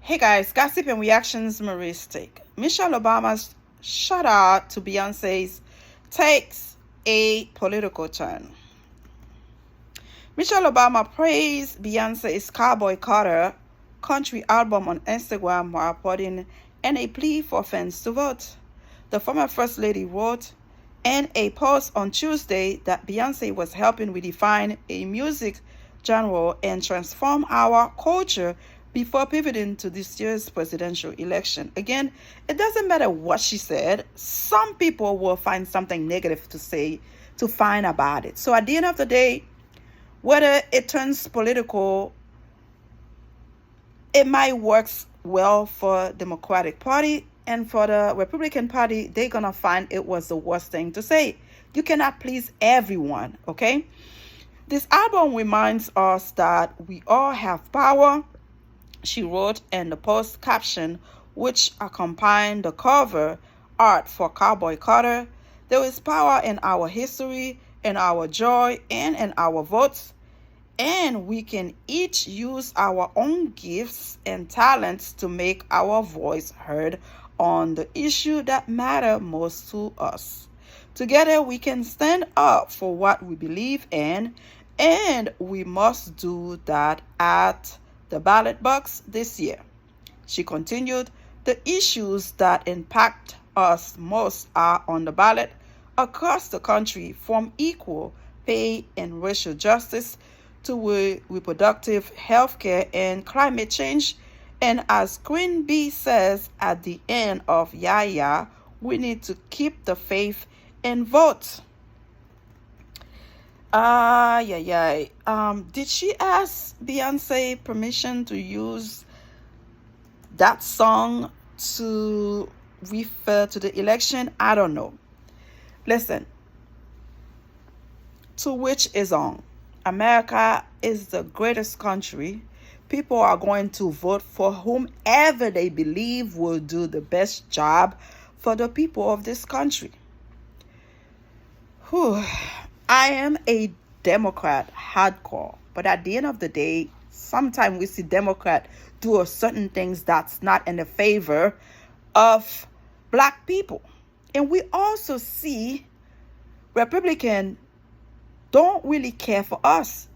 Hey guys, gossip and reactions Marie's take. Michelle Obama's shout out to Beyonce's takes a political turn. Michelle Obama praised Beyonce's Cowboy Carter country album on Instagram while putting in a plea for fans to vote. The former First Lady wrote in a post on Tuesday that Beyonce was helping redefine a music genre and transform our culture before pivoting to this year's presidential election. Again, it doesn't matter what she said, some people will find something negative to say to find about it. So at the end of the day, whether it turns political, it might work well for Democratic Party, and for the Republican Party, they're gonna find it was the worst thing to say. You cannot please everyone, okay? This album reminds us that we all have power, she wrote in the post caption, which accompanied the cover art for Cowboy Carter. There is power in our history, in our joy, and in our votes, and we can each use our own gifts and talents to make our voice heard on the issue that matter most to us. Together we can stand up for what we believe in, and we must do that at the ballot box this year. She continued, the issues that impact us most are on the ballot across the country, from equal pay and racial justice to reproductive health care and climate change. And as Queen Bee says at the end of Yaya, we need to keep the faith and vote. Did she ask Beyonce permission to use that song to refer to the election? I don't know. Listen, to which is on. America is the greatest country. People are going to vote for whomever they believe will do the best job for the people of this country. Whew. I am a Democrat hardcore, but at the end of the day, sometimes we see Democrat do certain things that's not in the favor of black people. And we also see Republican don't really care for us.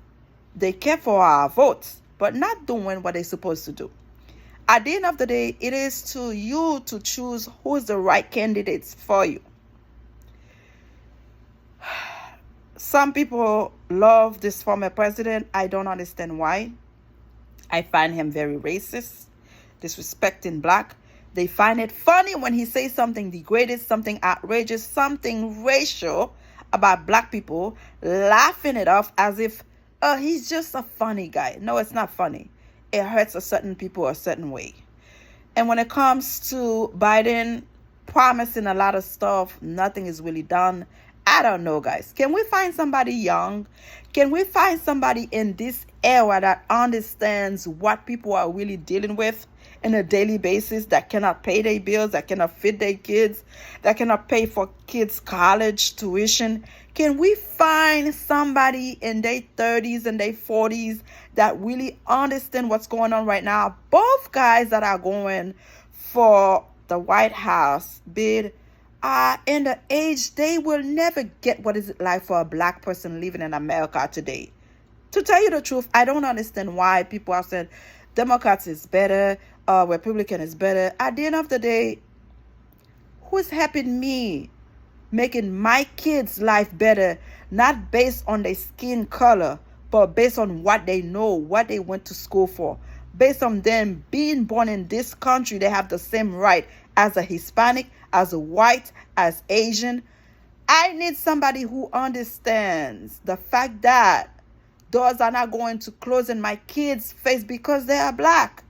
They care for our votes, but not doing what they're supposed to do. At the end of the day, it is to you to choose who's the right candidates for you. Some people love this former president. I don't understand why. I find him very racist, disrespecting black. They find it funny when he says something degraded, something outrageous, something racial about black people, laughing it off as if he's just a funny guy. No, it's not funny. It hurts a certain people a certain way. And when it comes to Biden promising a lot of stuff, nothing is really done. I don't know, guys. Can we find somebody young? Can we find somebody in this era that understands what people are really dealing with on a daily basis, that cannot pay their bills, that cannot feed their kids, that cannot pay for kids' college tuition? Can we find somebody in their 30s and their 40s that really understand what's going on right now? Both guys that are going for the White House bid are in the age they will never get what is it like for a black person living in America today. To tell you the truth, I don't understand why people are saying Democrats is better, Republican is better. At the end of the day, who's helping me making my kids' life better, not based on their skin color, but based on what they know, what they went to school for? Based on them being born in this country, they have the same right as a Hispanic, as a white, as Asian. I need somebody who understands the fact that doors are not going to close in my kids' face because they are black.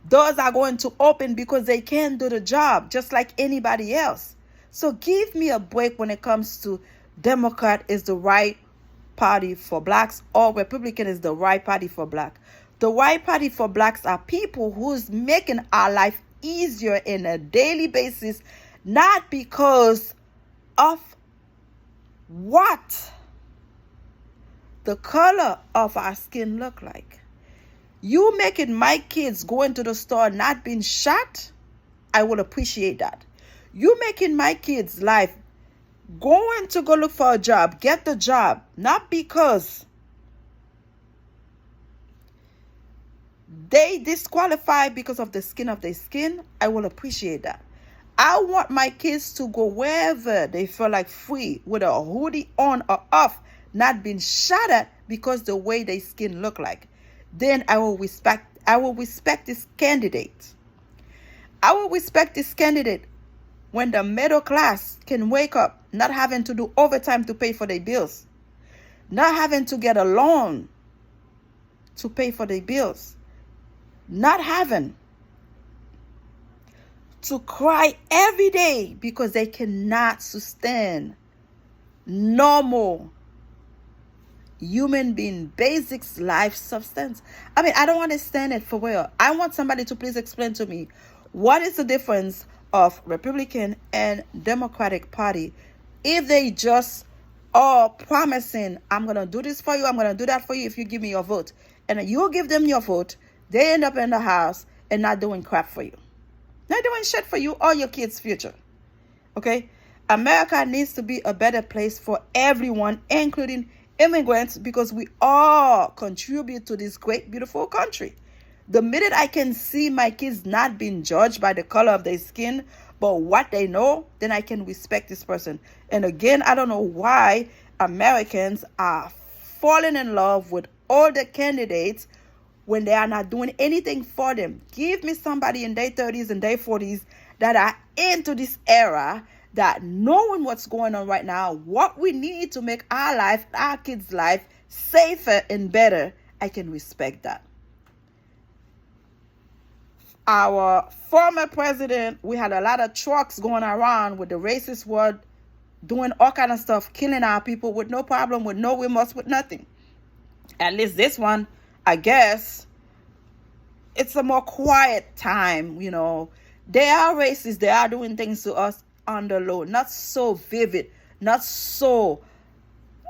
Doors are going to open because they can do the job just like anybody else. So give me a break when it comes to Democrat is the right party for blacks or Republican is the right party for black. The right party for blacks are people who's making our life easier in a daily basis, not because of what the color of our skin look like. You making my kids go into the store not being shot, I will appreciate that. You making my kids' life going to go look for a job, get the job, not because they disqualified because of the skin of their skin, I will appreciate that. I want my kids to go wherever they feel like free with a hoodie on or off, not being shot at because the way their skin look like. Then I will respect this candidate. I will respect this candidate when the middle class can wake up not having to do overtime to pay for their bills, not having to get a loan to pay for their bills, not having to cry every day because they cannot sustain normal human being basics life substance. I mean, I don't understand it for real. I want somebody to please explain to me what is the difference of Republican and Democratic Party if they just are promising, I'm going to do this for you, I'm going to do that for you if you give me your vote. And you give them your vote, they end up in the house and not doing crap for you. Not doing shit for you or your kids' future. Okay? America needs to be a better place for everyone, including immigrants, because we all contribute to this great, beautiful country. The minute I can see my kids not being judged by the color of their skin, but what they know, then I can respect this person. And again, I don't know why Americans are falling in love with older candidates when they are not doing anything for them. Give me somebody in their 30s and their 40s that are into this era, that knowing what's going on right now, what we need to make our life, our kids' life safer and better. I can respect that. Our former president, we had a lot of trucks going around with the racist word, doing all kind of stuff, killing our people with no problem, with no remorse, with nothing. At least this one, I guess, it's a more quiet time, you know. They are racist. They are doing things to us on the low. Not so vivid. Not so...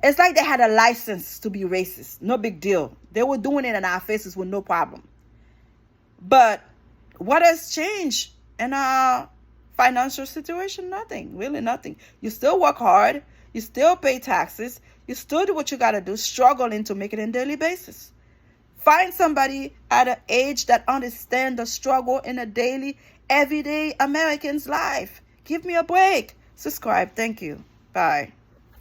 It's like they had a license to be racist. No big deal. They were doing it in our faces with no problem. But what has changed in our financial situation? Nothing. Really nothing. You still work hard. You still pay taxes. You still do what you got to do, struggling to make it on a daily basis. Find somebody at an age that understands the struggle in a daily, everyday American's life. Give me a break. Subscribe. Thank you. Bye.